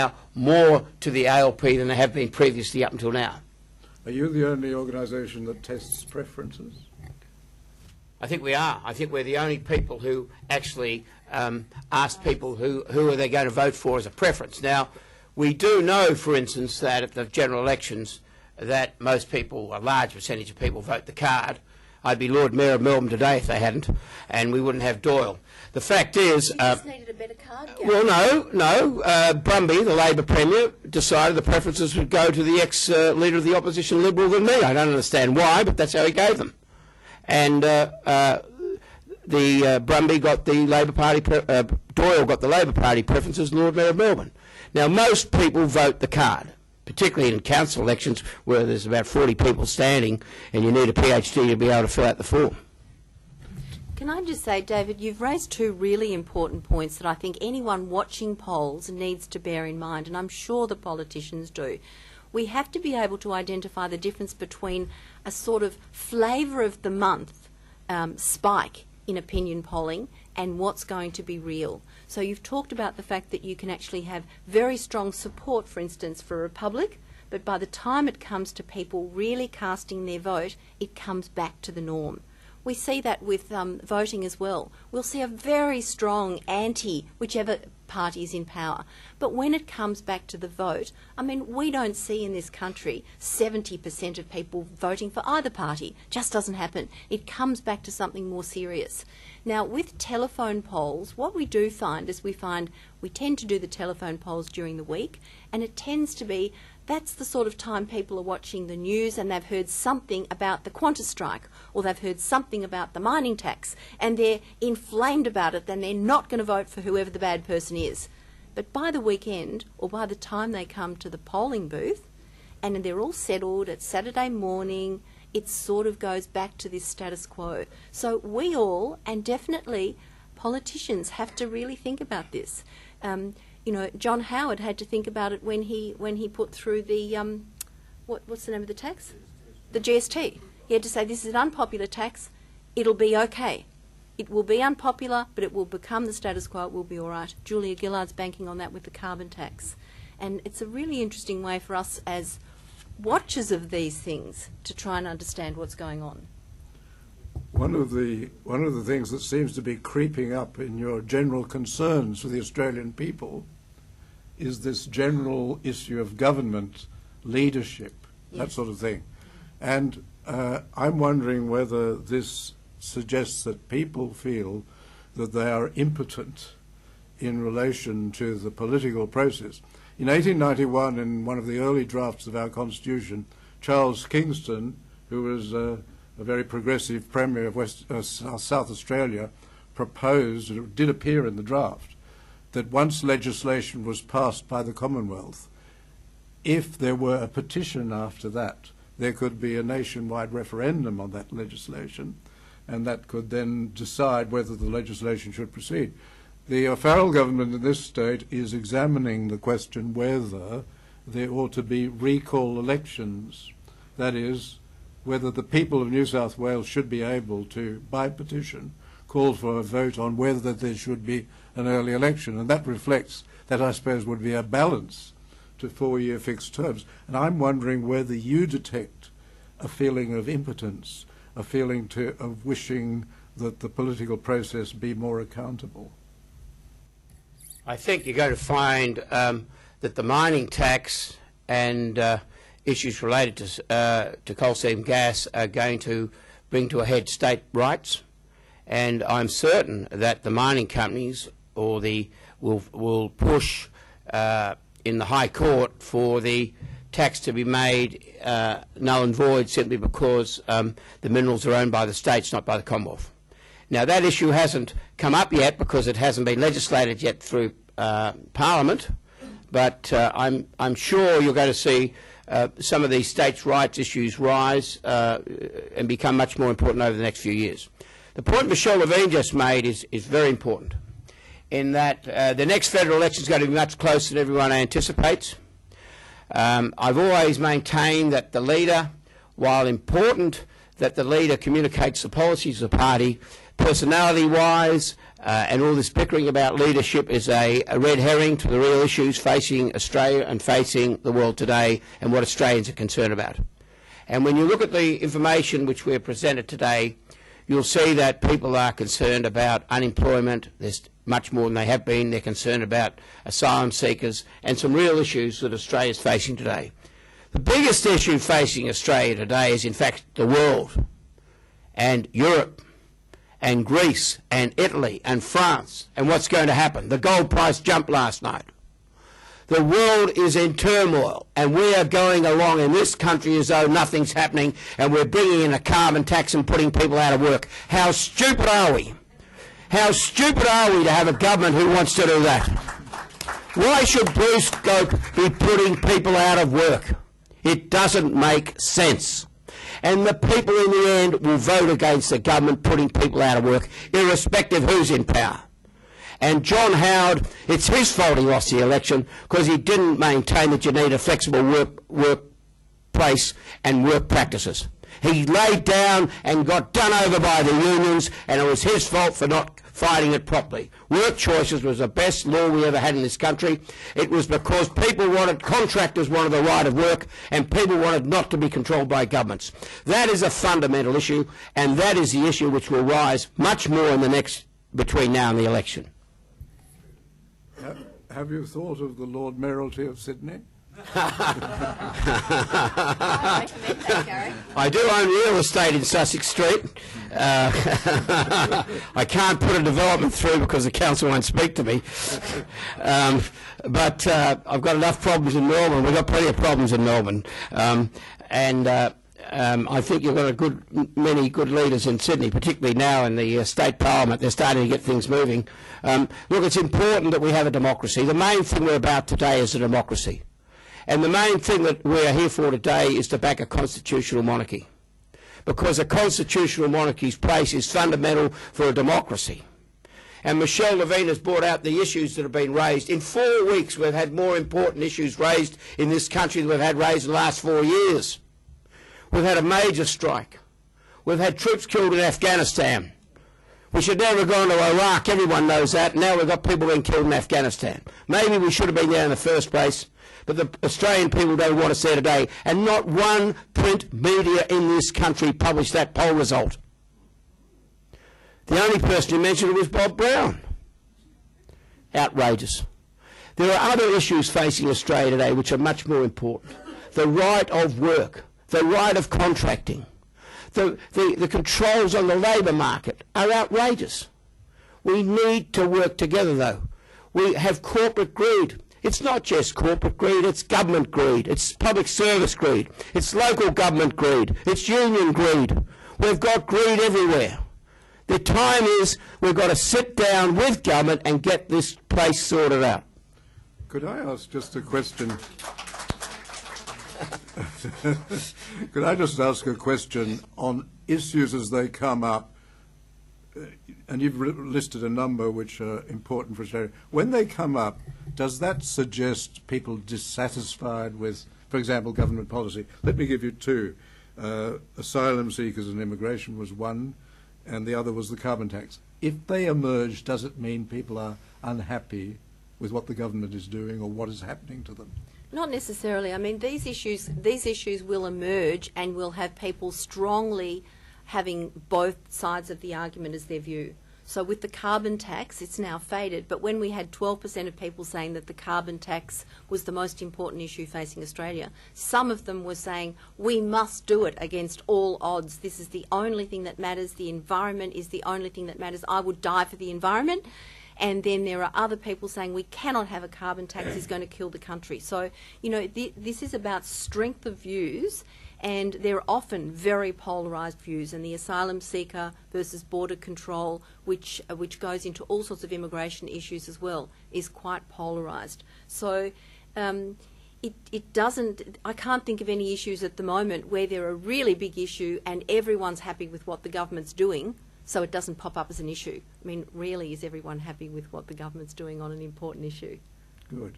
now more to the ALP than they have been previously up until now. Are you the only organisation that tests preferences? I think we are. I think we're the only people who actually ask people who are they going to vote for as a preference. Now, we do know, for instance, that at the general elections that most people, a large percentage of people, vote the card. I'd be Lord Mayor of Melbourne today if they hadn't, and we wouldn't have Doyle. The fact is... You just needed a better card, Gary. Well, no. Brumby, the Labor Premier, decided the preferences would go to the ex-leader of the opposition Liberal than me. I don't understand why, but that's how he gave them. And Brumby got the Labor Party, Doyle got the Labor Party preferences, Lord Mayor of Melbourne. Now, most people vote the card, particularly in council elections where there's about 40 people standing and you need a PhD to be able to fill out the form. Can I just say, David, you've raised two really important points that I think anyone watching polls needs to bear in mind, and I'm sure the politicians do. We have to be able to identify the difference between a sort of flavour of the month spike in opinion polling and what's going to be real. So you've talked about the fact that you can actually have very strong support, for instance, for a Republic, but by the time it comes to people really casting their vote, it comes back to the norm. We see that with voting as well. We'll see a very strong anti-whichever party is in power. But when it comes back to the vote, I mean, we don't see in this country 70% of people voting for either party. Just doesn't happen. It comes back to something more serious. Now, with telephone polls, what we do find is we tend to do the telephone polls during the week, and it tends to be that's the sort of time people are watching the news and they've heard something about the Qantas strike or they've heard something about the mining tax and they're inflamed about it, then they're not going to vote for whoever the bad person is. But by the weekend or by the time they come to the polling booth and they're all settled, it's Saturday morning, it sort of goes back to this status quo. So we all, and definitely politicians, have to really think about this. You know, John Howard had to think about it when he put through the what's the name of the tax? The GST. He had to say this is an unpopular tax. It'll be okay. It will be unpopular, but it will become the status quo. It will be all right. Julia Gillard's banking on that with the carbon tax, and it's a really interesting way for us as watchers of these things to try and understand what's going on. One of the things that seems to be creeping up in your general concerns for the Australian people is this general issue of government leadership, yes, that sort of thing. And I'm wondering whether this suggests that people feel that they are impotent in relation to the political process. In 1891, in one of the early drafts of our Constitution, Charles Kingston, who was a very progressive Premier of South Australia, proposed, and it did appear in the draft, that once legislation was passed by the Commonwealth, if there were a petition after that, there could be a nationwide referendum on that legislation, and that could then decide whether the legislation should proceed. The Farrell government in this state is examining the question whether there ought to be recall elections, that is, whether the people of New South Wales should be able to, by petition, call for a vote on whether there should be an early election. And that reflects, that I suppose would be a balance to 4-year fixed terms. And I'm wondering whether you detect a feeling of impotence, a feeling of wishing that the political process be more accountable. I think you're going to find that the mining tax and issues related to coal seam gas are going to bring to a head state rights, and I'm certain that the mining companies or will push in the High Court for the tax to be made null and void simply because the minerals are owned by the states, not by the Commonwealth. Now, that issue hasn't come up yet because it hasn't been legislated yet through Parliament, but I'm sure you're going to see some of these states' rights issues rise and become much more important over the next few years. The point Michelle Levine just made is very important, in that the next federal election is going to be much closer than everyone anticipates. I've always maintained that the leader, while important, that the leader communicates the policies of the party. Personality-wise, and all this bickering about leadership is a red herring to the real issues facing Australia and facing the world today and what Australians are concerned about. And when you look at the information which we're presented today, you'll see that people are concerned about unemployment. There's much more than they have been. They're concerned about asylum seekers and some real issues that Australia is facing today. The biggest issue facing Australia today is, in fact, the world and Europe and Greece and Italy and France and what's going to happen. The gold price jumped last night. The world is in turmoil, and we are going along in this country as though nothing's happening, and we're bringing in a carbon tax and putting people out of work. How stupid are we? How stupid are we to have a government who wants to do that? Why should Bruce Goat be putting people out of work? It doesn't make sense. And the people in the end will vote against the government putting people out of work, irrespective of who's in power. And John Howard, it's his fault he lost the election because he didn't maintain that you need a flexible workplace and work practices. He laid down and got done over by the unions, and it was his fault for not fighting it properly. Work choices was the best law we ever had in this country. It was because people wanted, contractors wanted the right of work, and people wanted not to be controlled by governments. That is a fundamental issue, and that is the issue which will rise much more in the next, between now and the election. Have you thought of the Lord Mayoralty of Sydney? I do own real estate in Sussex Street. I can't put a development through because the council won't speak to me. But I've got enough problems in Melbourne. We've got plenty of problems in Melbourne. I think you've got many good leaders in Sydney, particularly now in the state parliament. They're starting to get things moving. Look, it's important that we have a democracy. The main thing we're about today is a democracy. And the main thing that we are here for today is to back a constitutional monarchy. Because a constitutional monarchy's place is fundamental for a democracy. And Michelle Levine has brought out the issues that have been raised. In 4 weeks we've had more important issues raised in this country than we've had raised in the last 4 years. We've had a major strike. We've had troops killed in Afghanistan. We should never have gone to Iraq, everyone knows that. Now we've got people being killed in Afghanistan. Maybe we should have been there in the first place, but the Australian people don't want to see it today. And not one print media in this country published that poll result. The only person who mentioned it was Bob Brown. Outrageous. There are other issues facing Australia today which are much more important. The right of work, the right of contracting, the controls on the labour market are outrageous. We need to work together, though. We have corporate greed. It's not just corporate greed, it's government greed, it's public service greed, it's local government greed, it's union greed. We've got greed everywhere. The time is we've got to sit down with government and get this place sorted out. Could I ask just a question? Could I just ask a question on issues as they come up? And you've listed a number which are important for Australia. When they come up, does that suggest people dissatisfied with, for example, government policy? Let me give you two. Asylum seekers and immigration was one, and the other was the carbon tax. If they emerge, does it mean people are unhappy with what the government is doing or what is happening to them? Not necessarily. I mean, these issues will emerge and will have people strongly having both sides of the argument as their view. So with the carbon tax, it's now faded, but when we had 12% of people saying that the carbon tax was the most important issue facing Australia, some of them were saying, we must do it against all odds. This is the only thing that matters. The environment is the only thing that matters. I would die for the environment. And then there are other people saying we cannot have a carbon tax, it's going to kill the country. So, you know, this is about strength of views, and they're often very polarised views. And the asylum seeker versus border control, which goes into all sorts of immigration issues as well, is quite polarised. So it doesn't, I can't think of any issues at the moment where they're a really big issue and everyone's happy with what the government's doing, so it doesn't pop up as an issue. I mean, really, is everyone happy with what the government's doing on an important issue? Good.